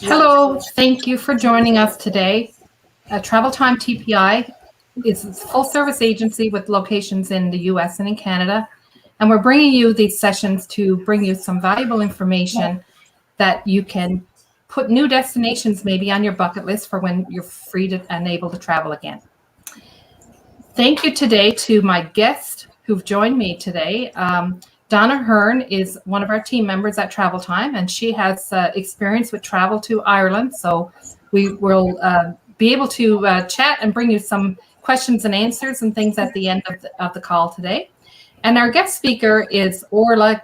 Hello, thank you for joining us today. Travel Time TPI is a full-service agency with locations in the US and in Canada, and we're bringing you these sessions to bring you some valuable information that you can put new destinations maybe on your bucket list for when you're free to, and able to travel again. Thank you today to my guests who've joined me today. Donna Hearn is one of our team members at Travel Time, and she has experience with travel to Ireland. So we will be able to chat and bring you some questions and answers and things at the end of the call today. And our guest speaker is Orla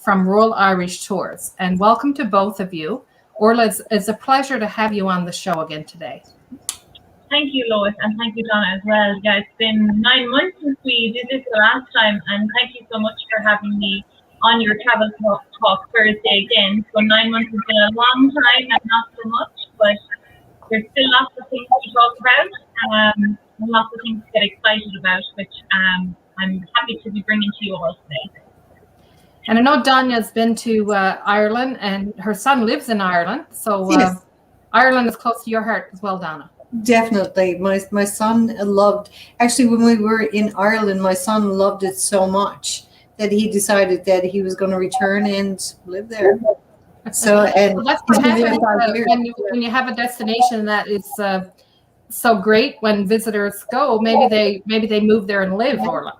from Royal Irish Tours. And welcome to both of you. Orla, it's a pleasure to have you on the show again today. Thank you, Lois, and thank you, Donna, as well. Yeah, it's been 9 months since we did this the last time, and thank you so much for having me on your Travel Talk Thursday again. So 9 months has been a long time and not so much, but there's still lots of things to talk about, and lots of things to get excited about, which I'm happy to be bringing to you all today. And I know Donna's been to Ireland, and her son lives in Ireland, so yes. Ireland is close to your heart as well, Donna. Definitely. My son loved, actually when we were in Ireland, my son loved it so much that he decided that he was going to return and live there. So, and well, that's what happens when you have a destination that is so great. When visitors go, maybe they move there and live, Orla.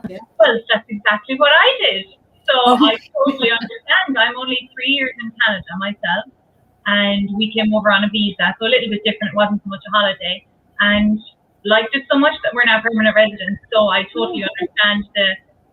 Yeah. Well, that's exactly what I did. So I totally understand. I'm only 3 years in Canada myself. And we came over on a visa, so a little bit different. It wasn't so much a holiday, and liked it so much that we're now permanent residents. So I totally understand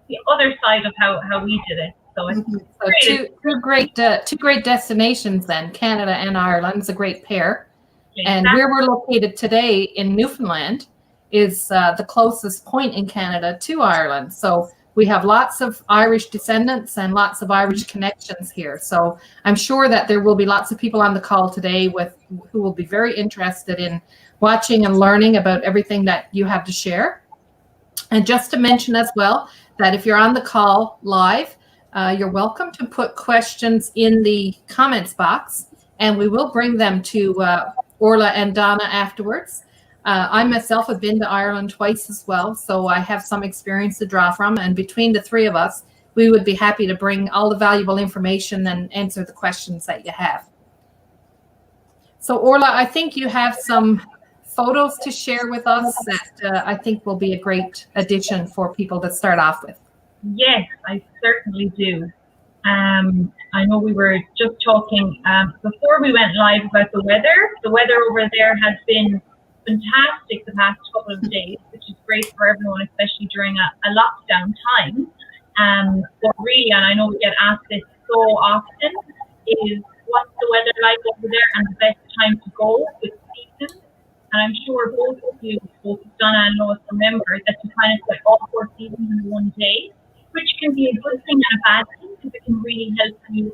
the other side of how we did it. So it's two great destinations then. Canada and Ireland is a great pair. Exactly. And where we're located today in Newfoundland is the closest point in Canada to Ireland. So we have lots of Irish descendants and lots of Irish connections here. So I'm sure that there will be lots of people on the call today who will be very interested in watching and learning about everything that you have to share. And just to mention as well, that if you're on the call live, you're welcome to put questions in the comments box, and we will bring them to Orla and Donna afterwards. I myself have been to Ireland twice as well, so I have some experience to draw from. And between the three of us, we would be happy to bring all the valuable information and answer the questions that you have. So Orla, I think you have some photos to share with us that I think will be a great addition for people to start off with. Yes, I certainly do. I know we were just talking before we went live about the weather. The weather over there has been fantastic the past couple of days, which is great for everyone, especially during a lockdown time. But really, and I know we get asked this so often, is what's the weather like over there and the best time to go with seasons? And I'm sure both of you, both Donna and Lois, remember that you kind of get all 4 seasons in one day, which can be a good thing and a bad thing, because it can really help you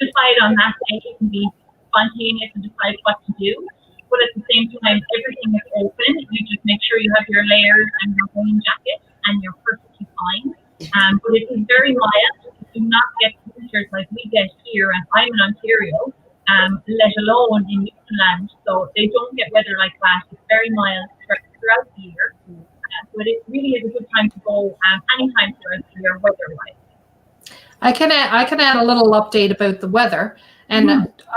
decide on that day. You can be spontaneous and decide what to do. But at the same time, everything is open. You just make sure you have your layers and your rain jacket, and you're perfectly fine. But it is very mild. You do not get winters like we get here, and I'm in Ontario, let alone in Newfoundland. So they don't get weather like that. It's very mild throughout the year. But it really is a good time to go anytime throughout the year, weather-wise. I can add a little update about the weather. And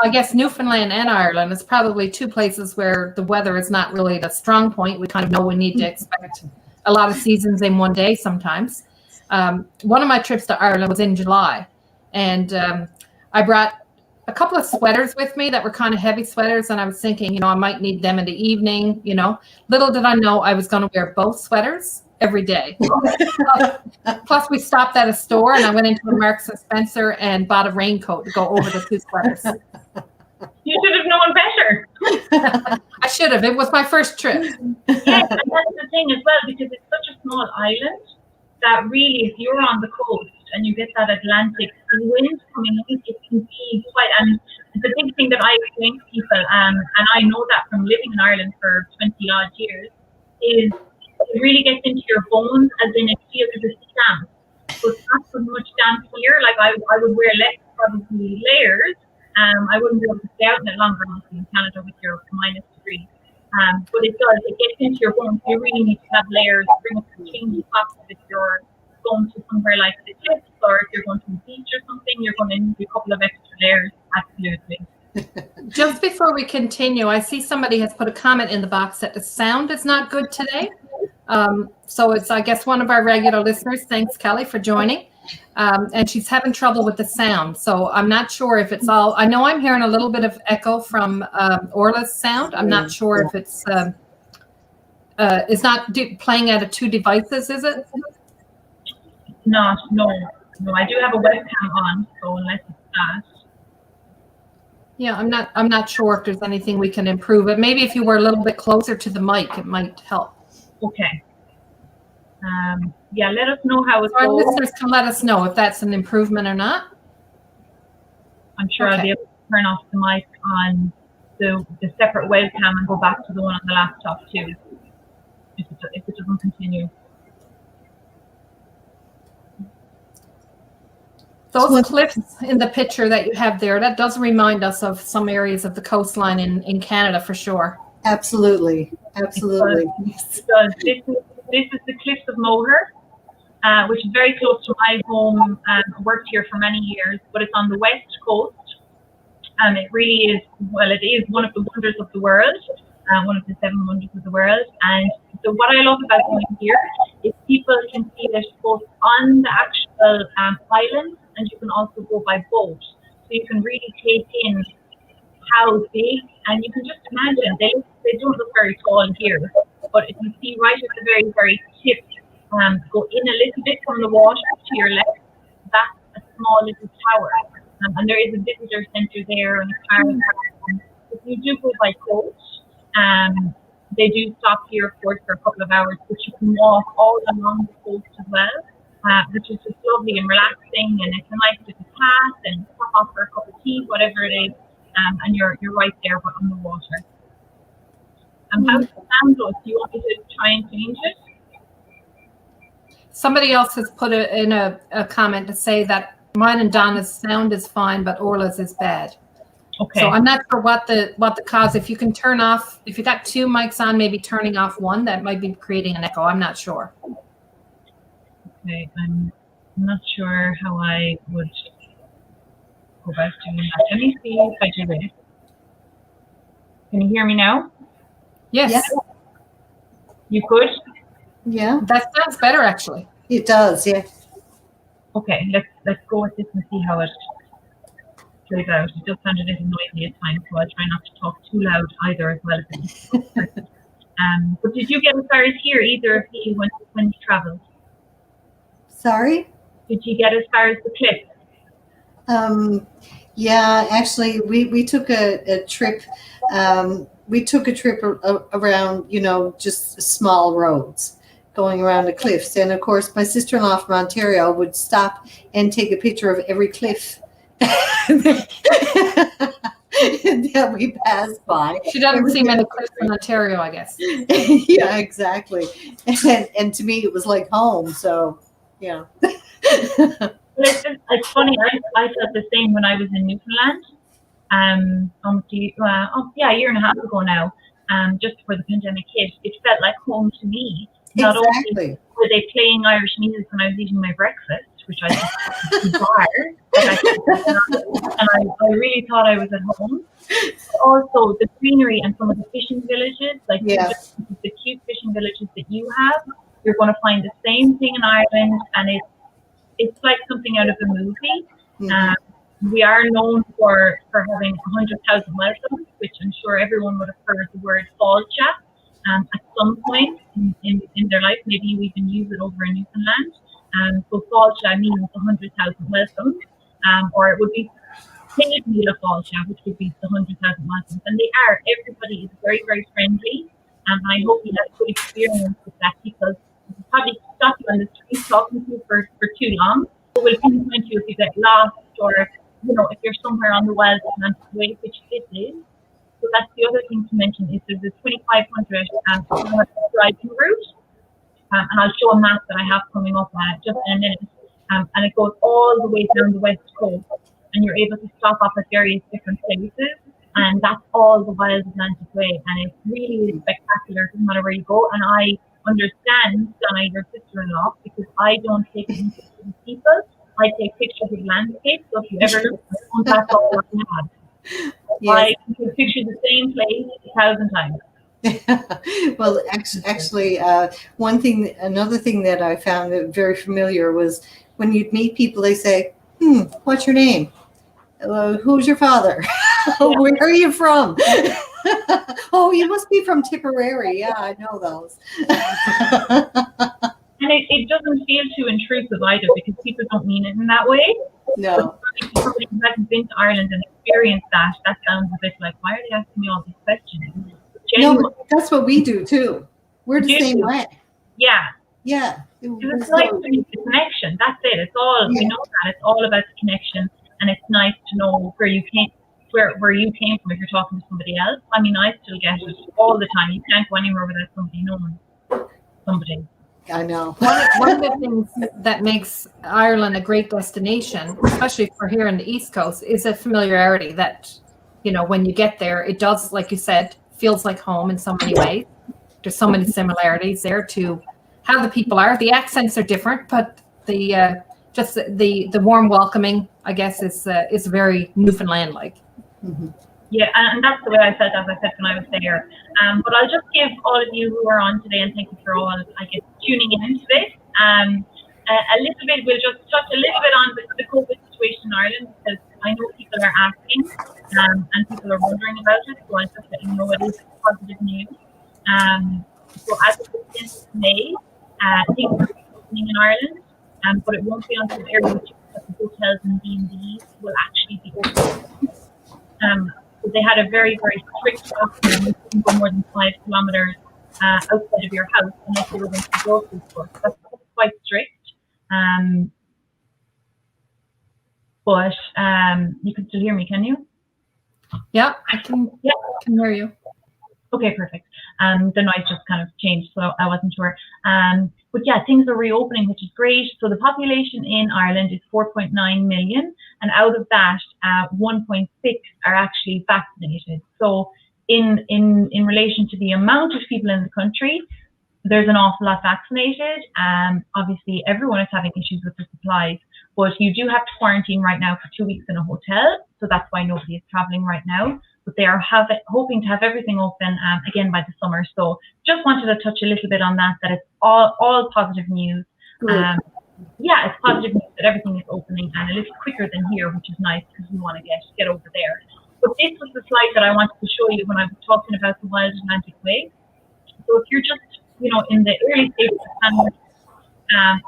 I guess Newfoundland and Ireland is probably 2 places where the weather is not really the strong point. We kind of know we need to expect a lot of seasons in one day sometimes. One of my trips to Ireland was in July, and I brought a couple of sweaters with me that were kind of heavy sweaters, and I was thinking, I might need them in the evening, Little did I know I was going to wear both sweaters every day. Plus, we stopped at a store, and I went into a Marks and Spencer and bought a raincoat to go over the 2 sweaters. You should have known better. I should have. It was my first trip. Yes, and that's the thing as well, because it's such a small island that really, if you're on the coast and you get that Atlantic wind coming in, it can be quite, and the big thing that I explain to people, and I know that from living in Ireland for 20 odd years, is it really gets into your bones, as in it feels as a damp. So it's not so much damp here. Like I would wear less probably layers, I wouldn't be able to stay out in it longer, obviously, in Canada with your -3. But it does, it gets into your bones. You really need to have layers, bring up the change pockets if you're going to somewhere like the cliffs, or if you're going to the beach or something, you're going to need a couple of extra layers, absolutely. Just before we continue, I see somebody has put a comment in the box that the sound is not good today. So it's, I guess, one of our regular listeners. Thanks, Kelly, for joining. And she's having trouble with the sound. So I'm not sure if it's all, I know I'm hearing a little bit of echo from Orla's sound. I'm not sure if it's not playing out of two devices, is it? No, I do have a webcam on, so unless it's that. Yeah, I'm not sure if there's anything we can improve it. Maybe if you were a little bit closer to the mic, it might help. Okay. Yeah, let us know how it Our goes. listeners can let us know if that's an improvement or not. I'm sure I'll be able to turn off the mic on the separate webcam and go back to the one on the laptop too, if it doesn't continue. Those cliffs in the picture that you have there, that does remind us of some areas of the coastline in Canada for sure. Absolutely. So this is the Cliffs of Moher, which is very close to my home. I worked here for many years, but it's on the west coast. And it really is, well, it is one of the wonders of the world, one of the 7 wonders of the world. And so what I love about going here is people can see this both on the actual island, and you can also go by boat. So you can really take in how big, and you can just imagine, they don't look very tall here, but if you see right at the very, very tip, go in a little bit from the water to your left, that's a small little tower. And there is a visitor center there and a car. If you do go by coach, they do stop here, of course, for a couple of hours, but you can walk all along the coast as well, which is just lovely and relaxing, and it's a nice little path, and stop off for a cup of tea, whatever it is, and you're right there on the water. How's the sound though? Do you want me to try and change it? Somebody else has put in a comment to say that mine and Donna's sound is fine, but Orla's is bad. Okay. So I'm not sure what the cause. If you can turn off, if you got 2 mics on, maybe turning off one, that might be creating an echo. I'm not sure. Okay, I'm not sure how I would go back to that. Let me see if I do this. Can you hear me now? Yes. Yeah. You could? Yeah. That sounds better, actually. It does, yeah. Okay, let's go with this and see how it plays out. It does sound a little noisy at times, so I'll try not to talk too loud either as well. But did you get as far as here, either of you, when you travelled? Sorry? Did you get as far as the cliff? Yeah, actually, we took a trip. We took a trip around, just small roads going around the cliffs. And of course, my sister-in-law from Ontario would stop and take a picture of every cliff that we passed by. She doesn't see many cliffs in Ontario, I guess. Yeah, exactly. And to me, it was like home. So, yeah. It's funny. I felt the same when I was in Newfoundland. A year and a half ago now. Just before the pandemic hit, it felt like home to me. Not only were they playing Irish music when I was eating my breakfast, which I thought was bizarre, and I really thought I was at home. But also the greenery and some of the fishing villages, like the cute fishing villages that you have, you're going to find the same thing in Ireland, and it's like something out of a movie. Mm-hmm. We are known for having 100,000 welcomes, which I'm sure everyone would have heard the word fáilte at some point in their life. Maybe you even use it over in Newfoundland. So fáilte means 100,000 welcomes, or it would be paid meal of fáilte, which would be the 100,000 welcomes. And they are. Everybody is very, very friendly. And I hope you had a good experience with that, because you probably stop you on the street talking to you for too long. It will pinpoint you if you get lost, or if you're somewhere on the wild way, which this is. So that's the other thing to mention, is there's a 2,500 driving route, and I'll show a map that I have coming up just in a minute, and it goes all the way down the west coast, and you're able to stop off at various different places. And that's all the Wild Atlantic Way. And it really is spectacular no matter where you go. And I understand Donna, your sister-in-law, because I don't take pictures of people. I take pictures of landscapes. So if you ever look at it, that's all I have. Yes. I can take pictures of the same place 1,000 times. Well, actually, another thing that I found very familiar was when you'd meet people, they say, what's your name? Who's your father? Where are you from? Oh, you must be from Tipperary. Yeah, I know those. And it doesn't feel too intrusive either, because people don't mean it in that way. No. If somebody who hasn't been to Ireland and experienced that sounds a bit like, why are they asking me all these questions? No, but that's what we do too. We're the same way. Yeah. Yeah. It's nice to make the connection. That's it. It's all, we know that. It's all about the connection. And it's nice to know where you came from if you're talking to somebody else. I mean, I still get it all the time. You can't go anywhere without somebody knowing somebody. I know. One of the things that makes Ireland a great destination, especially for here on the East Coast, is a familiarity that, when you get there, it does, like you said, feels like home in so many ways. There's so many similarities there to how the people are. The accents are different, but the warm welcoming, I guess, is very Newfoundland-like. Mm-hmm. Yeah, and that's the way I felt, as I said, when I was there. But I'll just give all of you who are on today, and thank you for all, I guess, tuning in to this. A little bit, we'll just touch a little bit on the COVID situation in Ireland, because I know people are asking, and people are wondering about it, so I'll just let you know it is positive news. So as of the 10th of May, things are opening in Ireland, but it won't be until early June that the hotels and B&Bs will actually be open. So they had a very, very strict lockdown. You couldn't go more than 5 kilometers outside of your house unless you were going to the grocery store. So that's quite strict. But you can still hear me, can you? Yeah, I can hear you. Okay, perfect. The noise just kind of changed, so I wasn't sure. But yeah, things are reopening, which is great. So the population in Ireland is 4.9 million, and out of that, 1.6 are actually vaccinated. So in relation to the amount of people in the country, there's an awful lot vaccinated. Obviously, everyone is having issues with the supplies, but you do have to quarantine right now for 2 weeks in a hotel. So that's why nobody is traveling right now. But they are hoping to have everything open again by the summer. So just wanted to touch a little bit on that it's all positive news. Yeah, it's positive news that everything is opening and a little quicker than here, which is nice because we want to get over there. But this was the slide that I wanted to show you when I was talking about the Wild Atlantic Way. So if you're just, in the early stages of family,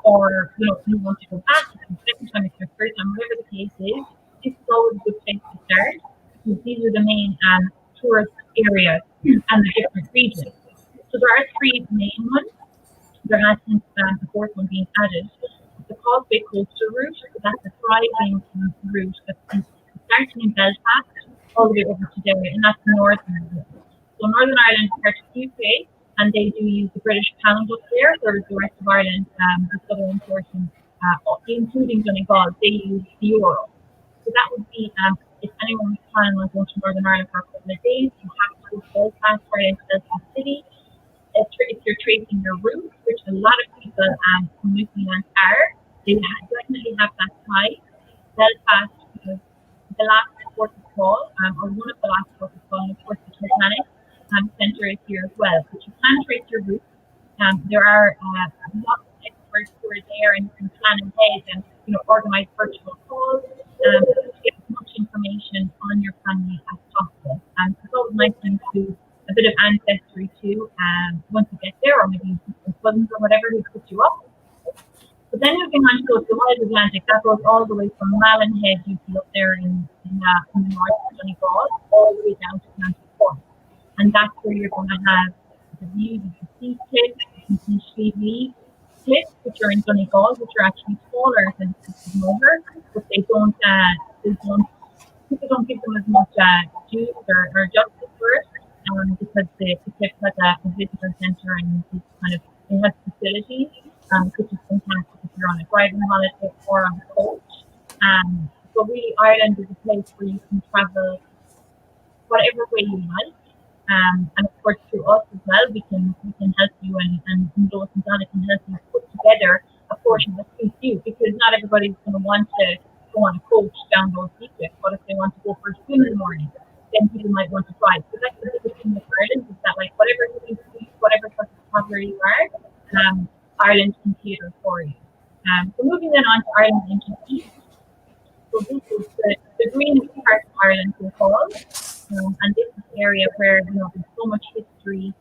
or, you want to go back, it's the second time, it's your first time, whatever the case is, this is always a good place to start. These are the main tourist areas and the different regions. So there are 3 main ones. There has since the 4th one being added. The Causeway Coastal Route, so that's a thriving route that's starting in Belfast all the way over to Derry, and that's Northern Ireland. So Northern Ireland is part of the UK, and they do use the British pound up there, whereas the rest of Ireland, the southern portion, including Donegal, they use the euro. So that would be, if anyone was planning on going to Northern Ireland for a couple of days, you have to go to Belfast or into Belfast City. If you're tracing your route, which a lot of people from Newfoundland are, they definitely have that tie. Belfast, because the last port of call, or one of the last ports of call, and of course the Titanic Centre is here as well. But you can trace your route. There are lots of experts who are there and you can plan ahead and organise virtual calls to get as much information on your family as possible. It's always nice to include a bit of ancestry too, once you get there, or maybe some cousins or whatever who put you up. But then moving on to go to the Wild Atlantic, that goes all the way from Malin Head, you see up there in the north of Donegal, all the way down to County Cork. And that's where you're going to have the views of the sea cliffs, you can see Slieve cliffs, which are in Donegal, which are actually taller than Moher, but people don't give them as much juice or justice for it, because the cliff has a visitor centre and it has facilities, which is fantastic if you're on a driving holiday or on a coach. So really, Ireland is a place where you can travel whatever way you like. And of course, through us as well, we can help you, and Lois and Donna can help you put together a portion that suits you, because not everybody's going to want to go on a coach down those beaches. But if they want to go for a swim in the morning, then people might want to try. So that's the biggest thing with Ireland, is that like whatever suits you, whatever sort of traveler you are, Ireland can cater for you. So moving then on to Ireland into the east. So this is the greenest part of Ireland so called. And this is the area where there's so much history,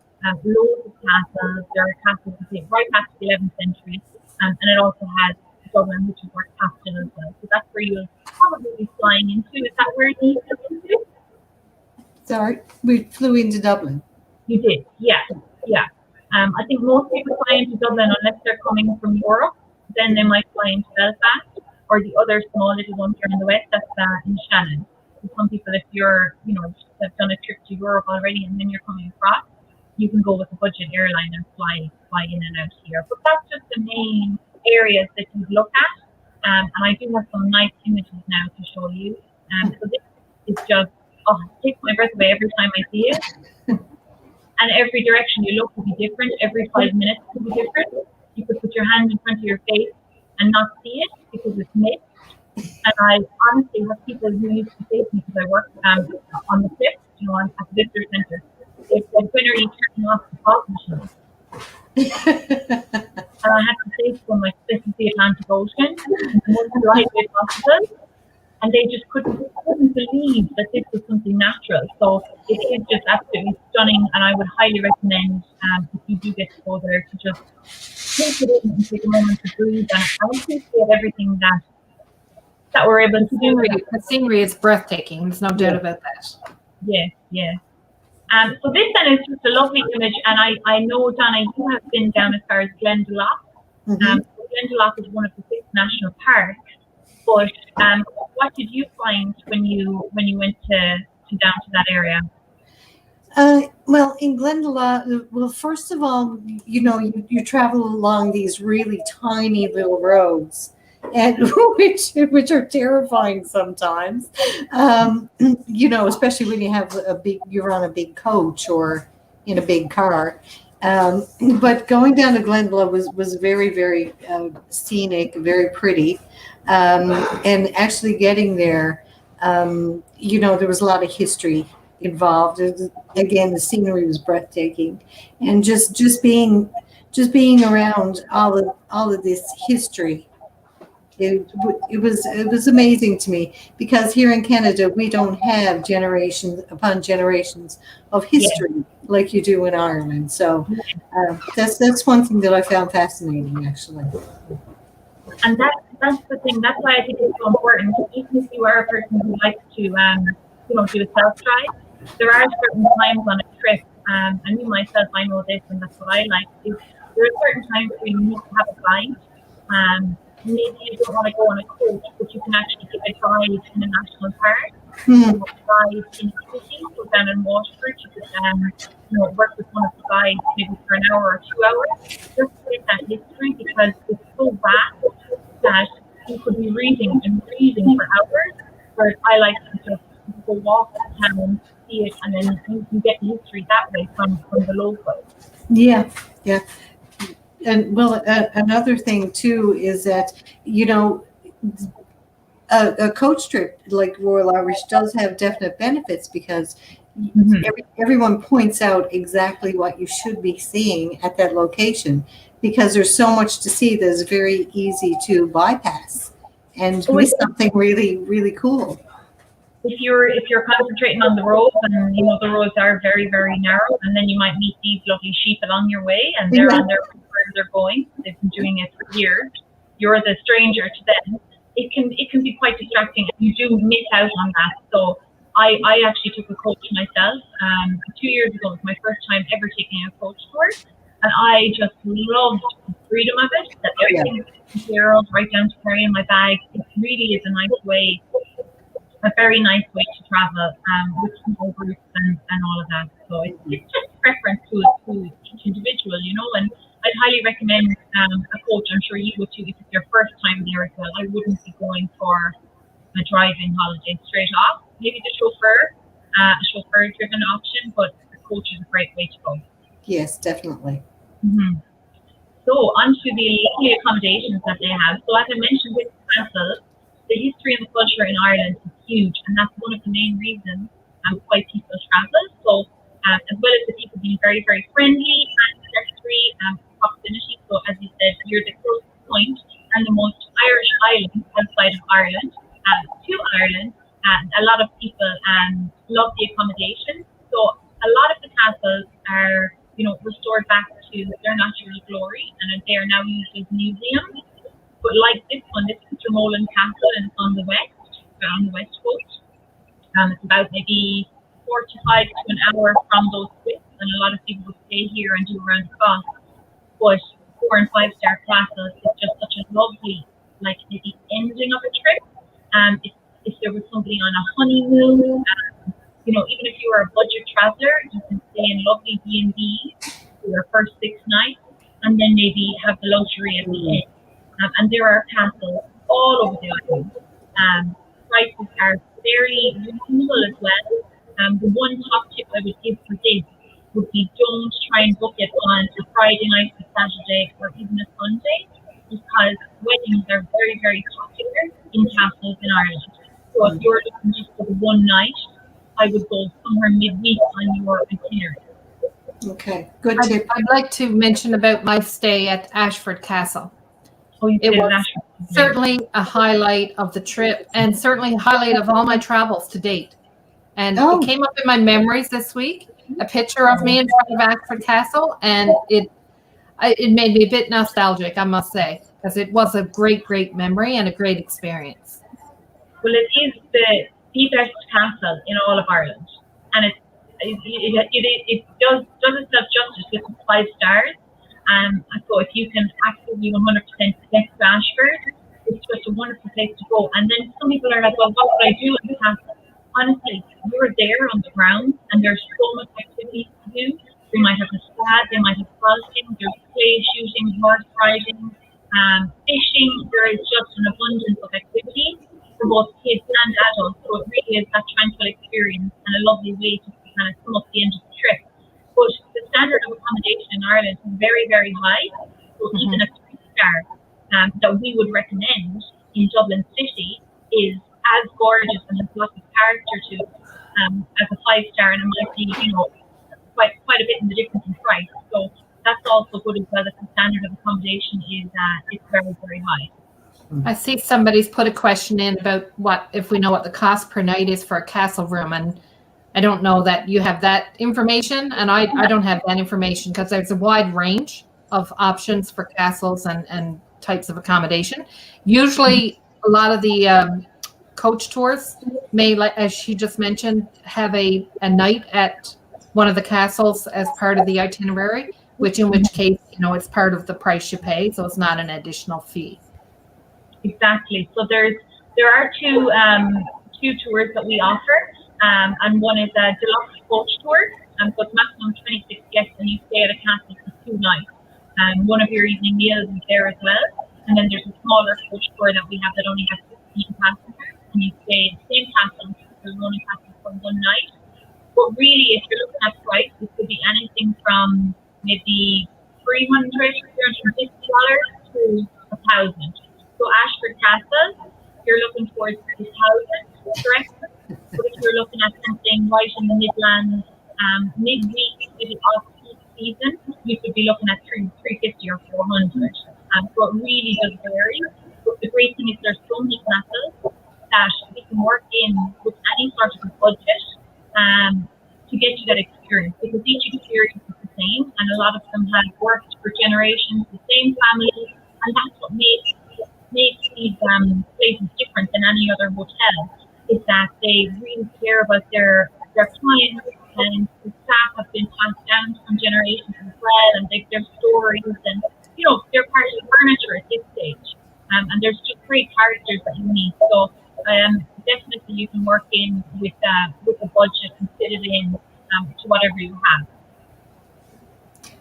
loads of castles. There are castles right back to the 11th century, and it also has Dublin, which is our capital as well. So that's where you'll probably be flying into. Is that where you flew into? Sorry, we flew into Dublin. You did, yeah. I think most people fly into Dublin unless they're coming from Europe. Then they might fly into Belfast, or the other small little ones here in the west. That's in Shannon. Some people, if you're, have done a trip to Europe already and then you're coming across, you can go with a budget airline and fly in and out here. But that's just the main areas that you look at. And I do have some nice images now to show you. So this is just, it takes my breath away every time I see it. And every direction you look will be different. Every 5 minutes will be different. You could put your hand in front of your face and not see it because it's mist. And I honestly have people who used to say to me, because I work on the cliff, at the visitor center, they said, when are you turning off the fog machine? And I had to say to them, like, this is the Atlantic Ocean, and the most lightweight possible. And they just couldn't believe that this was something natural. So it is just absolutely stunning, and I would highly recommend, if you do get to go there, to just take it in and take a moment to breathe and appreciate everything that we're able to do. The scenery is breathtaking. There's no doubt about that. Yeah. So this then is just a lovely image, and I know, Donna, you have been down as far as Glendalough. Mm-hmm. Glendalough is one of the 6 national parks. But what did you find when you went to down to that area? Well, in Glendalough, first of all, you travel along these really tiny little roads, and which are terrifying sometimes. Especially when you have you're on a big coach or in a big car. But going down to Glendalough was very, very scenic, very pretty. And actually getting there, there was a lot of history involved. Again, the scenery was breathtaking, and just being around all of this history, it was amazing to me, because here in Canada we don't have generations upon generations of history like you do in Ireland. So that's one thing that I found fascinating, actually. And that's the thing. That's why I think it's so important. Even if you are a person who likes to, do a self-drive, there are certain times on a trip, and me myself, I know this, and that's what I like. Is there are certain times where you need to have a guide. Maybe you don't want to go on a coach, but you can actually get a guide in a national park. A guide in a city, so down in Waterford, you could work with one of the guides maybe for an hour or 2 hours, just to get that history, because it's so vast that you could be reading for hours. Whereas I like to just go walk the town, see it, and then you can get the history that way from the locals. Yeah. And well, another thing too is that a coach trip like Royal Irish does have definite benefits, because everyone points out exactly what you should be seeing at that location, because there's so much to see that is very easy to bypass and miss something really, really cool. If you're concentrating on the roads, and the roads are very, very narrow, and then you might meet these lovely sheep along your way, and they're on their way where they're going. They've been doing it for years. You're the stranger to them. It can be quite distracting, and you do miss out on that. So I actually took a coach myself 2 years ago. It was my first time ever taking a coach tour, and I just loved the freedom of it. That everything is zeroed right down to carrying my bag. It really is a very nice way to travel with small groups and all of that. So it's just preference to each individual, and I'd highly recommend a coach. I'm sure you would too, if it's your first time there as well. I wouldn't be going for a drive-in holiday straight off. Maybe the chauffeur-driven option, but the coach is a great way to go. Yes, definitely. Mm-hmm. So onto the lovely accommodations that they have. So as I mentioned with the castle, the history and the culture in Ireland is huge, and that's one of the main reasons why people travel. So as well as the people being very, very friendly and accessory proximity. So as you said, you're the closest point and the most Irish island outside of Ireland to Ireland. And a lot of people love the accommodation. So a lot of the castles are, restored back to their natural glory, and they are now used as museums. But like this one, this is Dromoland Castle, and it's on the west coast. It's about maybe 45 to an hour from those cliffs, and a lot of people would stay here and do around the cost. But 4- and 5-star castles is just such a lovely, like the ending of a trip. If there was somebody on a honeymoon, even if you were a budget traveler, you can stay in lovely B&Bs for your first 6 nights, and then maybe have the luxury at the end. And there are castles all over the island. Prices are very reasonable as well. The one top tip I would give for this would be don't try and book it on a Friday night, a Saturday, or even a Sunday, because weddings are very, very popular in castles in Ireland. So if you're looking just for the one night, I would go somewhere midweek on your itinerary. Okay, good tip. I'd like to mention about my stay at Ashford Castle. It was certainly a highlight of the trip, and certainly a highlight of all my travels to date. And it came up in my memories this week, a picture of me in front of Ashford Castle, and it made me a bit nostalgic, I must say, because it was a great, great memory and a great experience. Well, it is the best castle in all of Ireland, and it does itself justice with 5 stars. So if you can absolutely 100% connect to Ashford, it's just a wonderful place to go. And then some people are like, well, what would I do in the castle? Honestly, you're there on the ground, and there's so much activity to do. They might have a spa, they might have golfing, there's play shooting, horse riding, fishing. There is just an abundance of activity for both kids and adults. So it really is that tranquil experience and a lovely way to kind of sum up the end of the trip. But the standard of accommodation in Ireland is very, very high. So even a 3-star that we would recommend in Dublin City is as gorgeous and has lots of character to it as a 5-star, and it might be, quite a bit in the difference in price. So that's also good as well, that the standard of accommodation is very, very high. I see somebody's put a question in about if we know what the cost per night is for a castle room, and I don't know that you have that information, and I don't have that information, because there's a wide range of options for castles and types of accommodation. Usually a lot of the coach tours may, like as she just mentioned, have a night at one of the castles as part of the itinerary, in which case, it's part of the price you pay, so it's not an additional fee. Exactly. So there are two tours that we offer, and one is a deluxe coach tour, so it's maximum 26 guests, and you stay at a castle for 2 nights. One of your evening meals is there as well, and then there's a smaller coach tour that we have that only has 15 passengers, and you stay in the same castle, there's only castle for 1 night. But really, if you're looking at price, it could be anything from maybe $300 to $350 to $1,000. So Ashford Castle, you're looking towards $2,000, correct? But if you're looking at something right in the Midlands, midweek, maybe off-peak season, you could be looking at $350 or $400. So it really does vary. But the great thing is there's so many castles that we can work in with any sort of a budget to get you that experience, because each experience is the same, and a lot of them have worked for generations, the same families, and that's what makes these places different than any other hotel, is that they really care about their clients, and the staff have been passed down from generations as well, and their stories, and they're part of the furniture at this stage, and there's just great characters that you meet. So definitely you can work in with a budget and fit it in to whatever you have.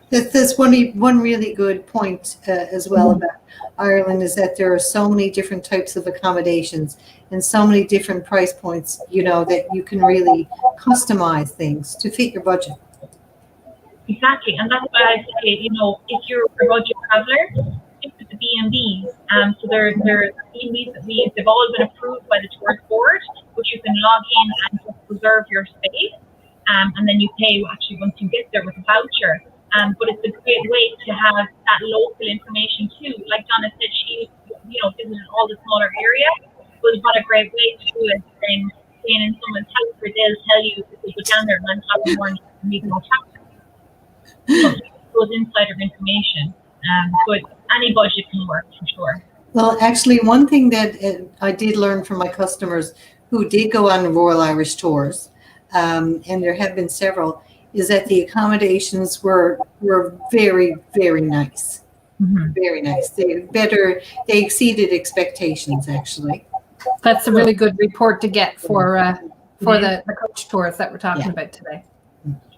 There's one really good point as well about Ireland is that there are so many different types of accommodations and so many different price points, that you can really customize things to fit your budget. Exactly, and that's why I say, if you're a budget traveler, stick with the B&Bs. So they're B&Bs that they've all been approved by the tourist board, which you can log in and just reserve your space, and then you pay actually once you get there with a voucher. But it's a great way to have that local information too. Like Donna said, she visited all the smaller areas. But what a great way to do it than staying in someone's house where they'll tell you if you go down there at lunchtime in the morning and you can go traffic. Those insider information. So any budget can work for sure. Well, actually, one thing that I did learn from my customers who did go on Royal Irish tours, and there have been several, is that the accommodations were very, very nice. Mm-hmm. Very nice. They exceeded expectations, actually. That's a really good report to get for the coach tours that we're talking about today.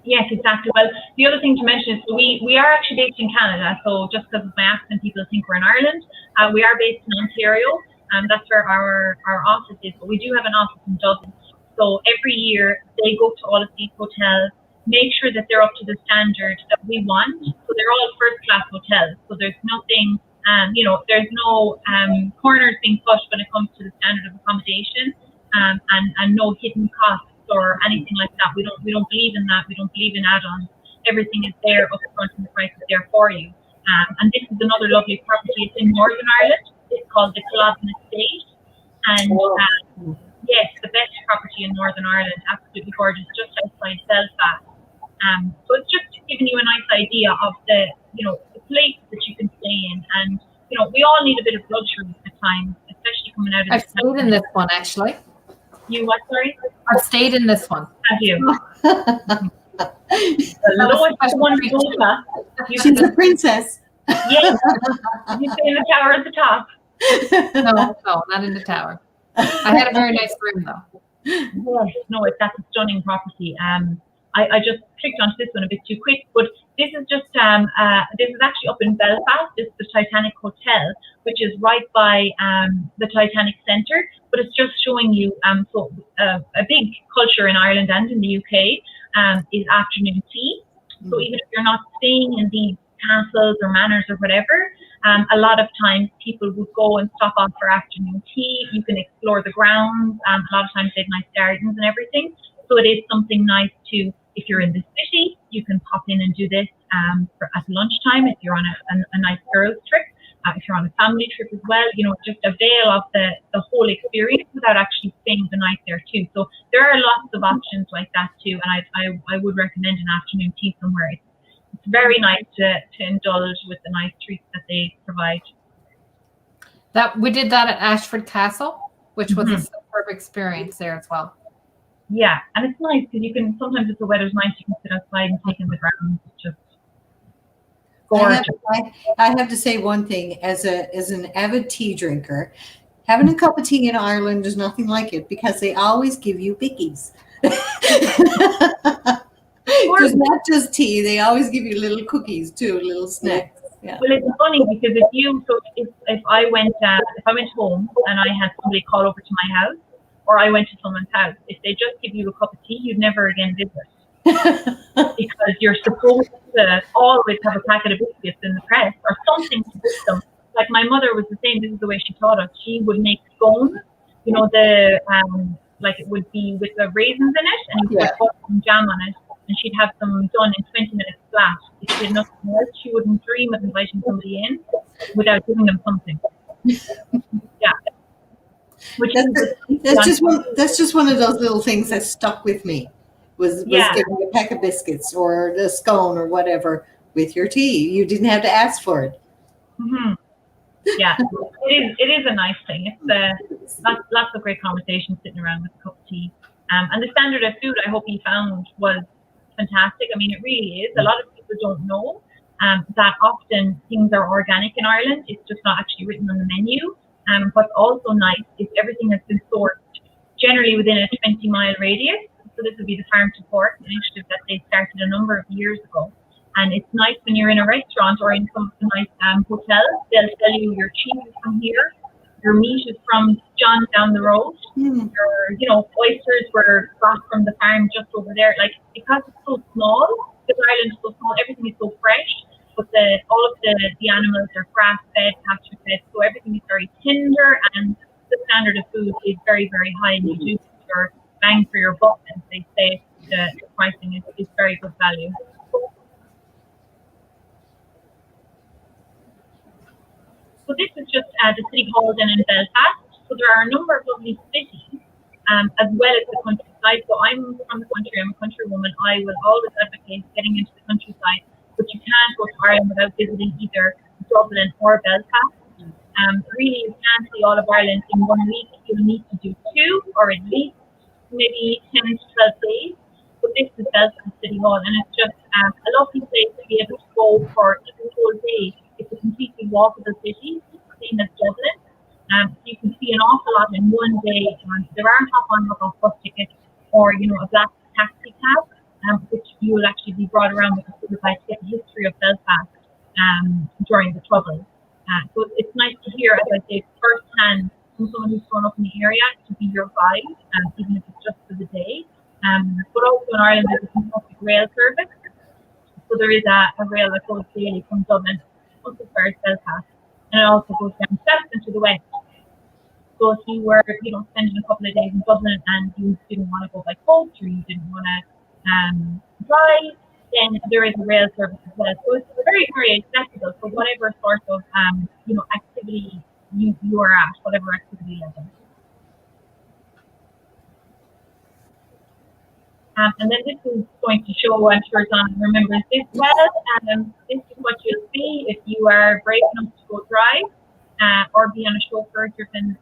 Yes, exactly. Well, the other thing to mention is we are actually based in Canada, so just because of my accent, people think we're in Ireland. We are based in Ontario, and that's where our office is, but we do have an office in Dublin. So every year, they go to all of these hotels, make sure that they're up to the standard that we want. So they're all first-class hotels, so there's nothing, there's no corners being pushed when it comes to the standard of accommodation, and no hidden costs or anything like that. We don't believe in that. We don't believe in add-ons. Everything is there up front and the price is there for you. And this is another lovely property. It's in Northern Ireland. It's called the PM NST. And yes, the best property in Northern Ireland. Absolutely gorgeous, just outside Belfast. So it's just giving you a nice idea of the place that you can stay in. And we all need a bit of luxury at times, especially coming out of I've stayed in this one actually. You what, sorry? I've stayed in this one. Have you? The lowest one in Orla. She's a princess. Yes. You stay in the tower at the top. No, not in the tower. I had a very nice room though. Yes, no, that's a stunning property. I just clicked onto this one a bit too quick, but this is just this is actually up in Belfast. It's the Titanic Hotel, which is right by the Titanic Centre. But it's just showing you a big culture in Ireland and in the UK is afternoon tea. So even if you're not staying in these castles or manors or whatever, a lot of times people would go and stop off for afternoon tea. You can explore the grounds. A lot of times they have nice gardens and everything. So it is something nice to, if you're in the city, you can pop in and do this at lunchtime if you're on a nice girls trip. If you're on a family trip as well, just avail of the whole experience without actually staying the night there too. So there are lots of options like that too, and I would recommend an afternoon tea somewhere. It's very nice to indulge with the nice treats that they provide. That we did that at Ashford Castle, which was a superb experience there as well. Yeah, and it's nice because you can sometimes if the weather's nice, you can sit outside and take in the ground. It's just gorgeous. I have to say one thing as an avid tea drinker, having a cup of tea in Ireland is nothing like it because they always give you bickies. It's not just tea; they always give you little cookies too, little snacks. Yeah. Well, it's funny because if I went home and I had somebody call over to my house, or I went to someone's house, if they just give you a cup of tea, you'd never again visit. Because you're supposed to always have a packet of biscuits in the press or something to put them. Like my mother was the same. This is the way she taught us. She would make scones. Like it would be with the raisins in it, and you would put some jam on it, and she'd have them done in 20 minutes flat. If she had nothing else, she wouldn't dream of inviting somebody in without giving them something. Yeah. That's just one of those little things that stuck with me. Was giving a pack of biscuits or a scone or whatever with your tea. You didn't have to ask for it. Mm-hmm. Yeah, it is a nice thing. It's lots of great conversations sitting around with a cup of tea. And the standard of food I hope you found was fantastic. I mean, it really is. A lot of people don't know that often things are organic in Ireland. It's just not actually written on the menu. What's also nice is everything has been sourced generally within a 20-mile radius. So this would be the Farm to Fork initiative that they started a number of years ago. And it's nice when you're in a restaurant or in some of the nice hotels, they'll tell you your cheese is from here, your meat is from John down the road, your oysters were got from the farm just over there. Like, because it's so small, this island is so small, everything is so fresh, but all of the animals are grass-fed, pasture-fed, so everything is very tender, and the standard of food is very, very high, and you do get your bang for your buck, as they say. The pricing is very good value. So this is just the city hall then in Belfast. So there are a number of lovely cities, as well as the countryside. So I'm from the country, I'm a country woman. I will always advocate getting into the countryside, but you can't go to Ireland without visiting either Dublin or Belfast. Really, you can't see all of Ireland in 1 week. You'll need to do 2, or at least maybe 10 to 12 days. But this is Belfast City Hall, and it's just a lovely place to be able to go for even the whole day. It's a completely walkable city, same as Dublin. So you can see an awful lot in one day. There aren't hop-on bus tickets or, a black taxi cab, which you will actually be brought around with a tour guide to get the history of Belfast during the Troubles. So it's nice to hear, as I say, firsthand from someone who's grown up in the area to be your guide, even if it's just for the day. But also in Ireland, there's a fantastic rail service. So there is a rail that goes daily from Dublin up as far as Belfast, and it also goes down south and to the west. So if you were, spending a couple of days in Dublin and you didn't want to go by coach, or you didn't want to drive, then there is a rail service as well. So it's very, very accessible for whatever sort of activity you are at, whatever activity level. And then this is going to show, I'm sure John remembers this well. This is what you'll see if you are brave enough to go drive or be on a chauffeur-driven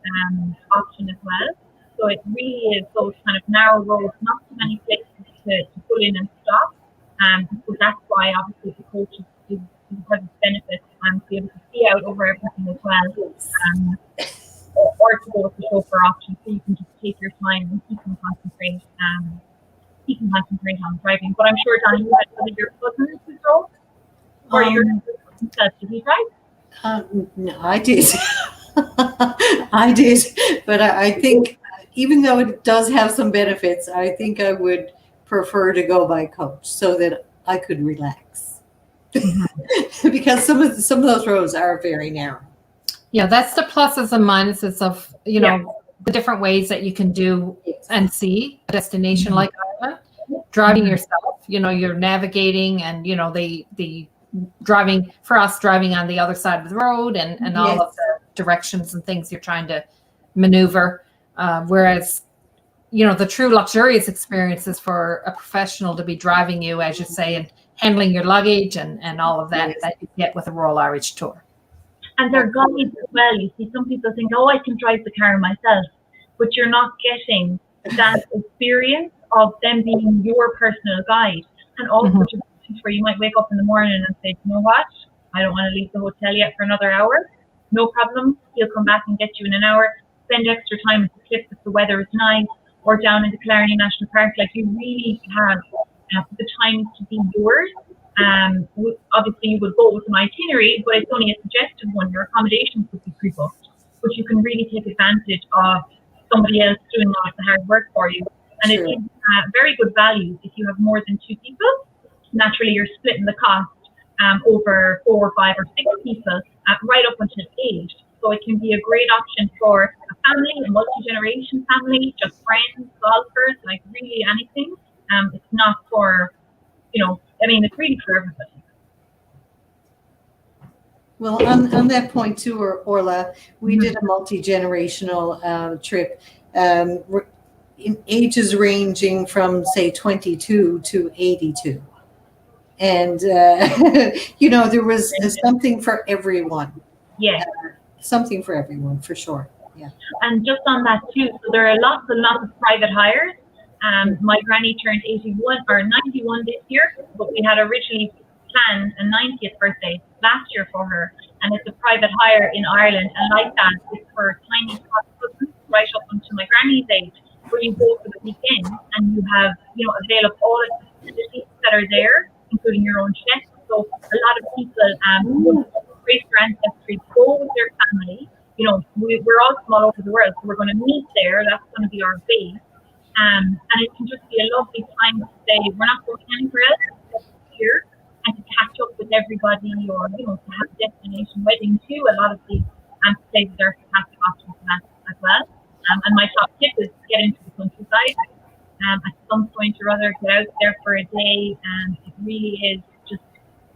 option as well. So it really is those kind of narrow roads, not too many places to pull in and stop. So that's why obviously the coach is has its benefits and to be able to see out over everything as well. Or to go with the chauffeur option, so you can just take your time and keep and concentrate. On driving. But I'm sure, Don, you had one of your cousins who drove, or your himself. Did he drive? No, I did. I did, but I think even though it does have some benefits, I think I would prefer to go by coach so that I could relax. Because some of those roads are very narrow. Yeah, that's the pluses and minuses of the different ways that you can do and see a destination like Ireland. Driving yourself, you're navigating, and the driving for us, driving on the other side of the road, and all of the directions and things you're trying to maneuver. Whereas, the true luxurious experience is for a professional to be driving you, as you say, and handling your luggage and all of that you get with a Royal Irish Tour. And they're guides as well. You see, some people think, I can drive the car myself, but you're not getting that experience of them being your personal guide. And also where you might wake up in the morning and say, you know what, I don't want to leave the hotel yet for another hour. No problem. He'll come back and get you in an hour. Spend extra time at the cliffs if the weather is nice, or down in the Killarney National Park. Like, you really have the time to be yours. Obviously you would go with an itinerary, but it's only a suggested one. Your accommodations would be pre-booked, but you can really take advantage of somebody else doing all of the hard work for you. And it is very good value if you have more than 2 people. Naturally, you're splitting the cost over 4 or 5 or 6 people right up until 8. So it can be a great option for a family, a multi-generation family, just friends, golfers, like really anything. It's not for, it's really for everybody. Well, on that point too, Orla, we did a multi-generational trip in ages ranging from, say, 22 to 82. And, there was something for everyone. Yeah. Something for everyone, for sure. Yeah. And just on that too, so there are lots and lots of private hires. My granny turned 91 this year, but we had originally planned a 90th birthday last year for her, and it's a private hire in Ireland, and like that, it's for tiny cousins right up until my granny's age, where you go for the weekend and you have, avail of all of the facilities that are there, including your own chef. So So a lot of people would embrace their ancestry, go with their family. You know, we're all from all over the world, so we're going to meet there. That's going to be our base. And it can just be a lovely time to say, we're not going anywhere else here, and to catch up with everybody, or, you know, to have a destination wedding too. A lot of these places are fantastic options for that as well. And my top tip is to get into the countryside. At some point or other, get out there for a day, and it really is just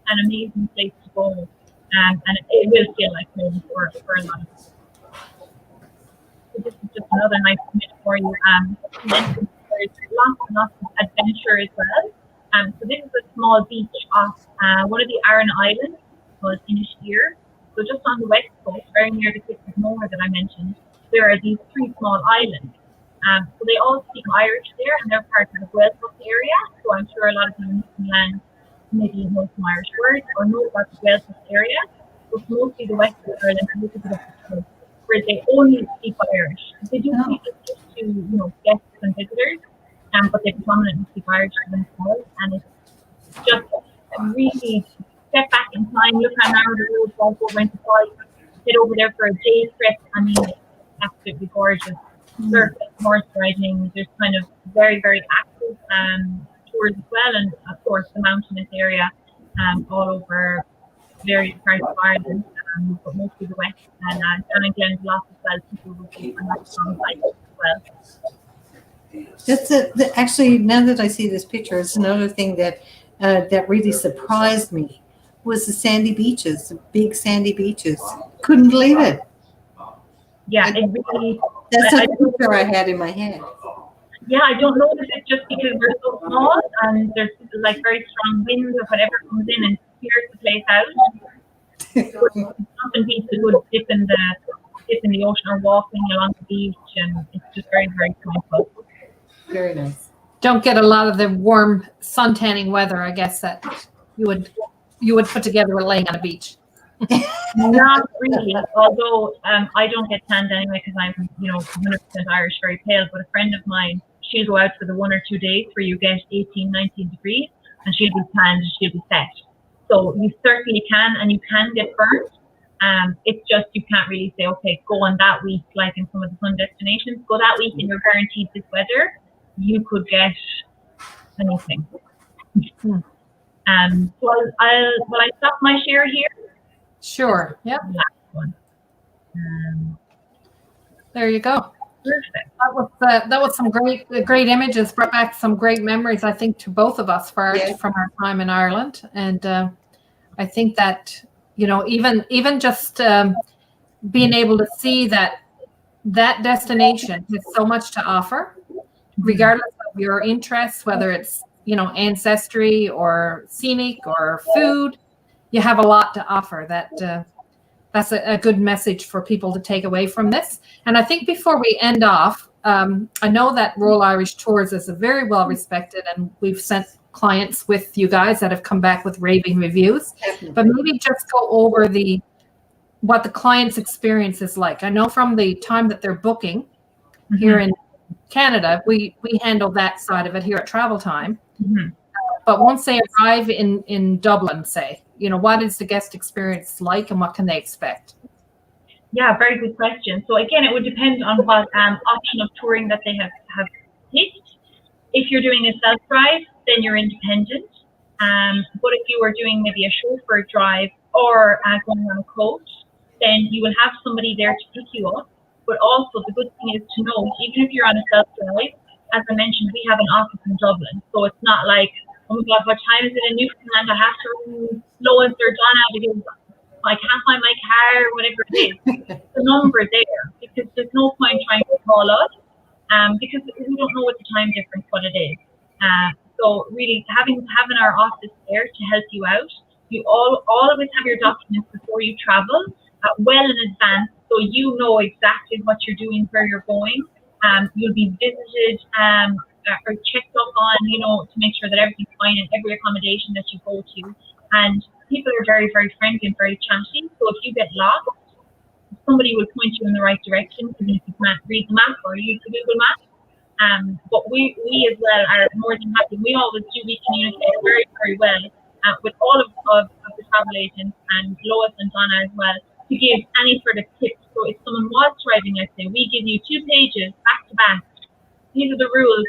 an amazing place to go. And it will feel like home for a lot of people. So this is just another nice image for you. There's lots and lots of adventure as well. So this is a small beach off one of the Aran Islands, called Inishtir. So just on the west coast, very near the Cliffs of Moher that I mentioned, there are these 3 small islands. So they all speak Irish there, and they're part of the Wales area. So I'm sure a lot of you in Newfoundland maybe know some Irish words or know about the Wales area. So it's mostly the west of Ireland and a little bit of the coast, where they only speak Irish. They do speak English to, you know, guests and visitors, but they predominantly speak Irish for themselves. And it's just really step back in time, look around the road, walk over into Falls, get over there for a day trip. I mean, it's absolutely gorgeous. Surfing, horse riding, there's kind of very, very active tours as well, and of course the mountainous area all over various parts of Ireland, but mostly the west, and down in Glenglough as well, people will be on that side as well. That's actually, now that I see this picture, it's another thing that that really surprised me was the sandy beaches, the big sandy beaches. Couldn't believe it. Yeah, it really. That's a picture I had in my head. Yeah, I don't know if it's just because we're so small and there's like very strong winds or whatever comes in and clears the place out. Often beats a good dip in the ocean or walking along the beach, and it's just very, very tranquil. Very nice. Don't get a lot of the warm sun tanning weather, I guess, that you would put together with laying on a beach. Not really, although I don't get tanned anyway because I'm, you know, 100% Irish, very pale. But a friend of mine, she'll go out for the 1 or 2 days where you get 18, 19 degrees, and she'll be tanned and she'll be set. So you certainly can, and you can get burnt. It's just you can't really say, okay, go on that week, like in some of the sun destinations. Go that week and you're guaranteed this weather. You could get anything. So will I stop my share here? Sure. Yep. There you go. Perfect. That was some great images. Brought back some great memories, I think, to both of us from our time in Ireland. And I think that, you know, even just being able to see that destination has so much to offer, regardless of your interests, whether it's, you know, ancestry or scenic or food. You have a lot to offer. That's a good message for people to take away from this. And I think before we end off, I know that Royal Irish Tours is a very well respected, and we've sent clients with you guys that have come back with raving reviews. But maybe just go over what the client's experience is like. I know from the time that they're booking here in Canada, we handle that side of it here at Travel Time. But once they arrive in Dublin, say, you know, what is the guest experience like, and what can they expect? Yeah, very good question. So again, it would depend on what option of touring that they have picked. If you're doing a self-drive, then you're independent. But if you are doing maybe a chauffeur drive or going on a coach, then you will have somebody there to pick you up. But also the good thing is to know, even if you're on a self-drive, as I mentioned, we have an office in Dublin. So it's not like, oh my God, what time is it in Newfoundland? I have to ring Lois or Donna because I can't find my car, whatever it is. The number there, because there's no point trying to call us, because we don't know what the time difference, what it is. So really having our office there to help you out. You always have your documents before you travel, well in advance, so you know exactly what you're doing, where you're going. You'll be visited or checked up on, you know, to make sure that everything's fine in every accommodation that you go to. And people are very, very friendly and very chatty. So if you get lost, somebody will point you in the right direction, even if you can't read the map or use the Google Map. But we as well are more than happy. We always do. We communicate very, very well with all of the travel agents and Lois and Donna as well, to give any sort of tips. So if someone was driving, let's say, we give you 2 pages back to back. These are the rules.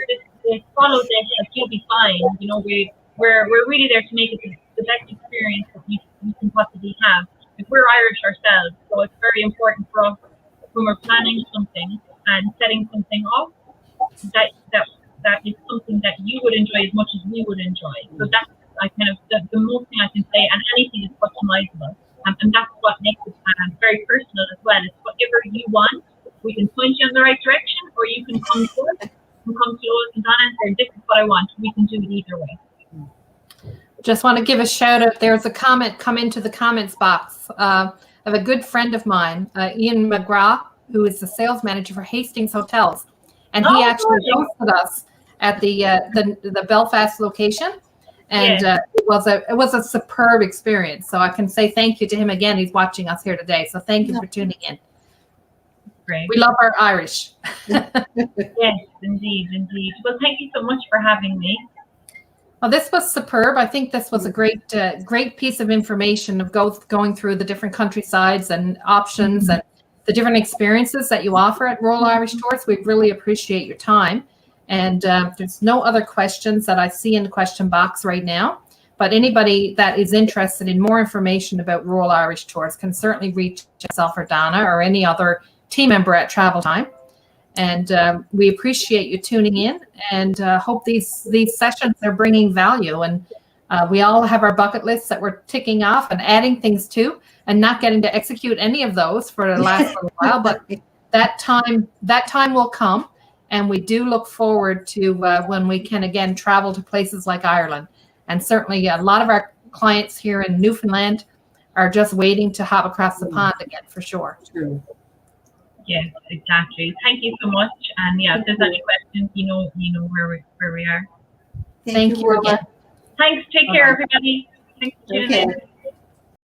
Follow this, and you'll be fine. You know, we're really there to make it the best experience that you can possibly have. If we're Irish ourselves, so it's very important for us when we're planning something and setting something up that is something that you would enjoy as much as we would enjoy. So that's the most thing I can say, and anything is customizable. And that's what makes it very personal as well. It's whatever you want. We can point you in the right direction, or you can come to us, and come to us and Donna and say, this is what I want. We can do it either way. Just want to give a shout out. There's a comment come into the comments box of a good friend of mine, Ian McGrath, who is the sales manager for Hastings Hotels. And he actually hosted us at the Belfast location. And it was a superb experience. So I can say thank you to him again. He's watching us here today. So thank you for tuning in. Great. We love our Irish. Yes, indeed. Well, thank you so much for having me. Well, this was superb. I think this was a great piece of information of going through the different countrysides and options and the different experiences that you offer at Royal Irish Tours. We really appreciate your time. And there's no other questions that I see in the question box right now. But anybody that is interested in more information about Royal Irish Tours can certainly reach myself or Donna or any other team member at Travel Time. And we appreciate you tuning in, and hope these sessions are bringing value. And we all have our bucket lists that we're ticking off and adding things to, and not getting to execute any of those for the last little while. But that time will come, and we do look forward to when we can again travel to places like Ireland. And certainly a lot of our clients here in Newfoundland are just waiting to hop across the pond again, for sure. True. Yes, exactly. Thank you so much. And if there's any questions, you know where we are. Thank you again. Thanks. Take care, everybody. Thanks for tuning in.